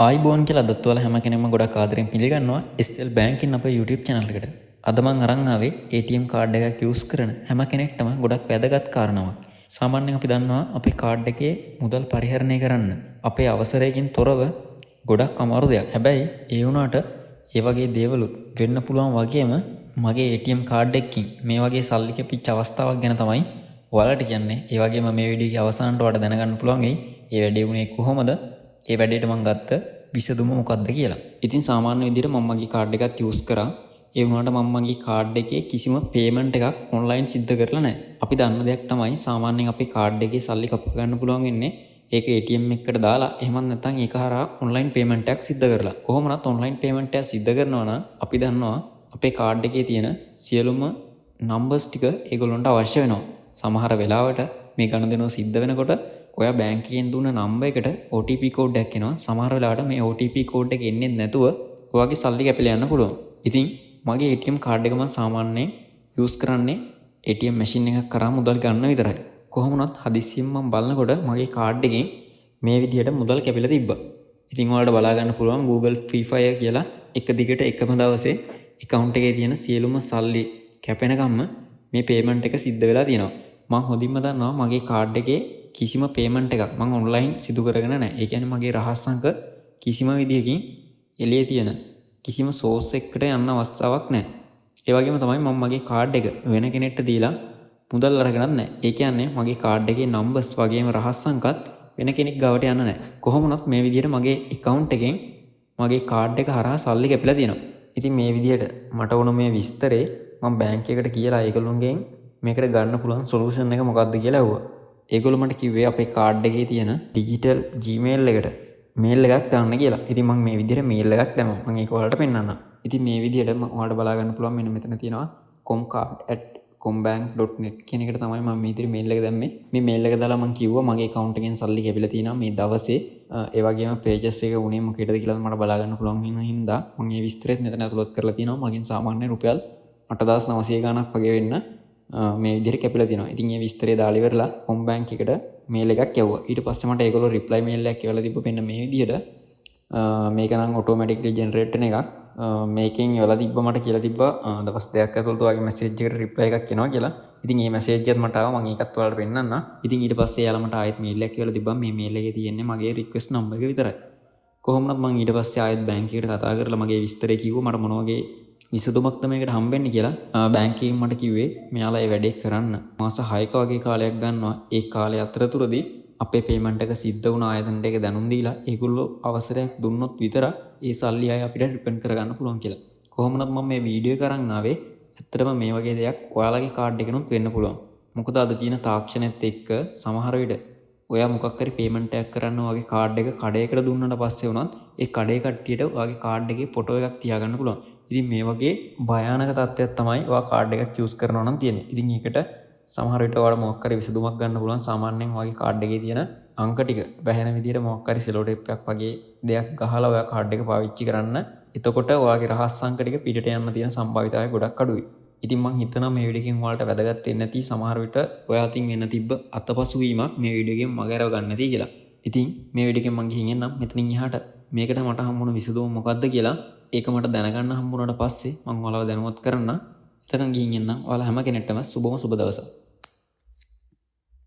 ආයිබෝන් කියලා අදත් ඔයාලා හැම කෙනෙක්ම ගොඩක් ආදරෙන් පිළිගන්නවා SL බැංකින් අපේ YouTube channel එකට. අද මම අරන් ආවේ ATM කාඩ් එකක් use කරන හැම කෙනෙක්ටම ගොඩක් වැදගත් කාරණාවක්. සාමාන්‍යයෙන් අපි දන්නවා අපේ කාඩ් එකේ මුදල් පරිහරණය කරන්න අපේ අවසරයකින් තොරව ගොඩක් අමාරු දෙයක්. හැබැයි ඒ වුණාට ඒ වගේ දේවලුත් වෙන්න පුළුවන් වගේම මගේ ATM කාඩ් එකකින් මේ වගේ සල්ලි කැපිච්ච අවස්ථාවක් ගැන තමයි ඔයාලට කියන්නේ. ඒ වගේම මේ වීඩියෝගේ අවසානට ඔයාලට දැනගන්න පුළුවන් වෙයි මේ වැඩේ වුණේ කොහොමද? ඒ වැඩේට මම ගත්ත විසඳුම මොකක්ද කියලා. ඉතින් සාමාන්‍ය විදිහට මම මගේ කාඩ් එකක් යූස් කරා. ඒ වුණාට මම මගේ කාඩ් එකේ කිසිම පේමන්ට් එකක් ඔන්ලයින් සිද්ධ කරලා නැහැ. අපි දන්න දෙයක් තමයි සාමාන්‍යයෙන් අපේ කාඩ් එකේ සල්ලි කප ගන්න පුළුවන් වෙන්නේ ඒක ATM එකකට දාලා එහෙමත් නැත්නම් ඒක හරහා ඔන්ලයින් පේමන්ට් එකක් සිද්ධ කරලා. කොහොමවත් ඔන්ලයින් පේමන්ට් එකක් සිද්ධ කරනවා නම් අපි දන්නවා අපේ කාඩ් එකේ තියෙන සියලුම නම්බර්ස් ටික ඒගොල්ලන්ට අවශ්‍ය වෙනවා. සමහර වෙලාවට මේ ගනුදෙනුව සිද්ධ වෙනකොට ඔයා බැංකියෙන් දුන්න නම්බර් එකට OTP කෝඩ් එකක් එනවා. සමහර වෙලාවට මේ OTP කෝඩ් එක එන්නේ නැතුව ඔයාගේ සල්ලි කැපිලා යන්න පුළුවන්. ඉතින් මගේ ATM කාඩ් එක මම සාමාන්‍යයෙන් යූස් කරන්නේ ATM මැෂින් එකක් කරා මුදල් ගන්න විතරයි. කොහොම වුණත් හදිස්සියෙන් මම බලනකොට මගේ කාඩ් එකෙන් මේ විදිහට මුදල් කැපිලා තිබ්බා. ඉතින් ඔයාලට බලා ගන්න පුළුවන් Google Free Fire කියලා එක දිගට එකම දවසේ account එකේ තියෙන සියලුම සල්ලි කැපෙනකම්ම මේ payment එක සිද්ධ වෙලා තියෙනවා. මම හොඳින්ම දන්නවා මගේ කාඩ් එකේ කිසිම පේමන්ට් එකක් මම ඔන්ලයින් සිදු කරගෙන නැහැ. ඒ කියන්නේ මගේ රහස් අංක කිසිම විදියකින් එළියේ තියෙන කිසිම සෝස් එකකට යන්න අවස්ථාවක් නැහැ. ඒ වගේම තමයි මම මගේ කාඩ් එක වෙන කෙනෙක්ට දීලා මුදල් අරගෙනත් නැහැ. ඒ කියන්නේ මගේ කාඩ් එකේ නම්බර්ස් වගේම රහස් අංකත් වෙන කෙනෙක් ගාවට යන්න නැහැ. කොහොම වුණත් මේ විදියට මගේ account එකෙන් මගේ කාඩ් එක හරහා සල්ලි කැපිලා තියෙනවා. ඉතින් මේ විදියට මට වුණ මේ විස්තරේ මම බැංකුවකට කියලා ඒගොල්ලොන්ගෙන් මේකට ගන්න පුළුවන් සොලියුෂන් එක මොකක්ද කියලා ඇහුවා. ඒගොල්ලෝ මට කිව්වේ අපේ කාඩ් එකේ තියෙන ඩිජිටල් Gmail එකට මේල් එකක් දාන්න කියලා. ඉතින් මම මේ විදිහට මේල් එකක් දැම්මා. මම ඒක ඔයාලට පෙන්නන්නම්. ඉතින් මේ විදිහට ඔයාලට බලා ගන්න පුළුවන් මෙන්න මෙතන තියෙනවා comcard@combank.net කියන එකට තමයි මම මේ විදිහට මේල් එක දැම්මේ. මේ මේල් එක දාලා මම කිව්වා මගේ account එකෙන් සල්ලි කැපිලා තියෙනවා මේ දවසේ. ඒ වගේම pages එක උනේ මොකේද කියලා මට බලා ගන්න පුළුවන් වෙන හින්දා මම මේ විස්තරෙත් මෙතන ඇතුළත් කරලා තියෙනවා. මගෙන් සාමාන්‍ය රුපියල් 8900 ගණක් වගේ වෙන්න මේ විදිහට කැපිලා තියෙනවා. ඉතින් මේ විස්තරය දාලා ඉවරලා හොම් බැංක් එකට මේල් එකක් යවුවා. ඊට පස්සේ මට ඒගොල්ලෝ රිප්ලයි මේල් එකක් එවලා තිබ්බ මෙන්න මේ විදිහට. මේක නම් ඔටෝමැටිකලි ජෙනරේට් වෙන එකක්. මේකෙන් එවලා තිබ්බ මට කියලා තිබ්බා දවස් දෙකක් ඇතුළත ඔයාගේ මැසේජ් එකට රිප්ලයි එකක් එනවා කියලා. ඉතින් මේ මැසේජ් එකත් මට ආවා. මම ඒකත් ඔයාලට පෙන්නන්නම්. ඉතින් ඊට පස්සේ එයාලා මට ආයෙත් මේල් එකක් එවලා තිබ්බා. මේ මේල් එකේ තියෙන්නේ මගේ රික්වෙස්ට් නම්බර් එක විතරයි. කොහොමවත් මම ඊට පස්සේ ආයෙත් බැංකුවකට කතා කරලා මගේ විස්තරය කිව්වා මට මොන වගේ විසඳුමක්ද මේකට හම්බෙන්නේ කියලා. බැංකුවෙන් මට කිව්වේ මෙයාලා මේ වැඩේ කරන්න මාස 6ක වගේ කාලයක් ගන්නවා. ඒ කාලය අතරතුරදී අපේ පේමන්ට් එක සිද්ධ වුණ ආයතනයට ඒක දැනුම් දීලා ඒගොල්ලෝ අවසරයක් දුන්නොත් විතරක් ඒ සල්ලි ආය අපිට රිටර්න් කරගන්න පුළුවන් කියලා. කොහොමවත් මම මේ වීඩියෝ එක අරන් ආවේ ඇත්තටම මේ වගේ දෙයක් ඔයාලගේ කාඩ් එකනොත් වෙන්න පුළුවන්. මොකද අද තියෙන තාක්ෂණයත් එක්ක සමහර විට ඔයා මොකක් හරි පේමන්ට් එකක් කරන්න ඔයාගේ කාඩ් එක කඩේකට දුන්නාට පස්සේ වුණත් ඒ කඩේ කට්ටියට ඔයාගේ කාඩ් එකේ ෆොටෝ එකක් තියාගන්න පුළුවන්. ඉතින් මේ වගේ භයානක තත්ත්වයක් තමයි ඔයා කාඩ් එකක් යූස් කරනවා නම් තියෙන්නේ. ඉතින් ඒකට සමහර විට ඔයාලා මොකක් හරි විසඳුමක් ගන්න පුළුවන්. සාමාන්‍යයෙන් ඔයාගේ කාඩ් එකේ තියෙන අංක ටික වැහෙන විදිහට මොකක් හරි සෙලෝ ටේප් එකක් වගේ දෙයක් ගහලා ඔයා කාඩ් එක පාවිච්චි කරන්න. එතකොට ඔයාගේ රහස් අංක ටික පිටට යන්න තියෙන සම්භාවිතය ගොඩක් අඩුයි. ඉතින් මම හිතනවා මේ වීඩියෝ එකෙන් ඔයාලට වැදගත් වෙන්න ඇති. සමහර විට ඔයා අතින් වෙන්න තිබ්බ අතපසුවීමක් මේ වීඩියෝ එකෙන් මගහැරව ගන්න ඇති කියලා. ඉතින් මේ වීඩියෝ එකෙන් මම ගිහින් එන්නම්. මෙතනින් එහාට මේකට මට හම්බුණ විසඳුම මොකද්ද කියලා ඒක මට දැනගන්න හම්බුනාට පස්සේ මම ඔයාලව දැනුවත් කරන්න. එතකන් ගිහින් එන්නම්. ඔයාලා හැම කෙනෙක්ටම සුබම සුබ දවසක්.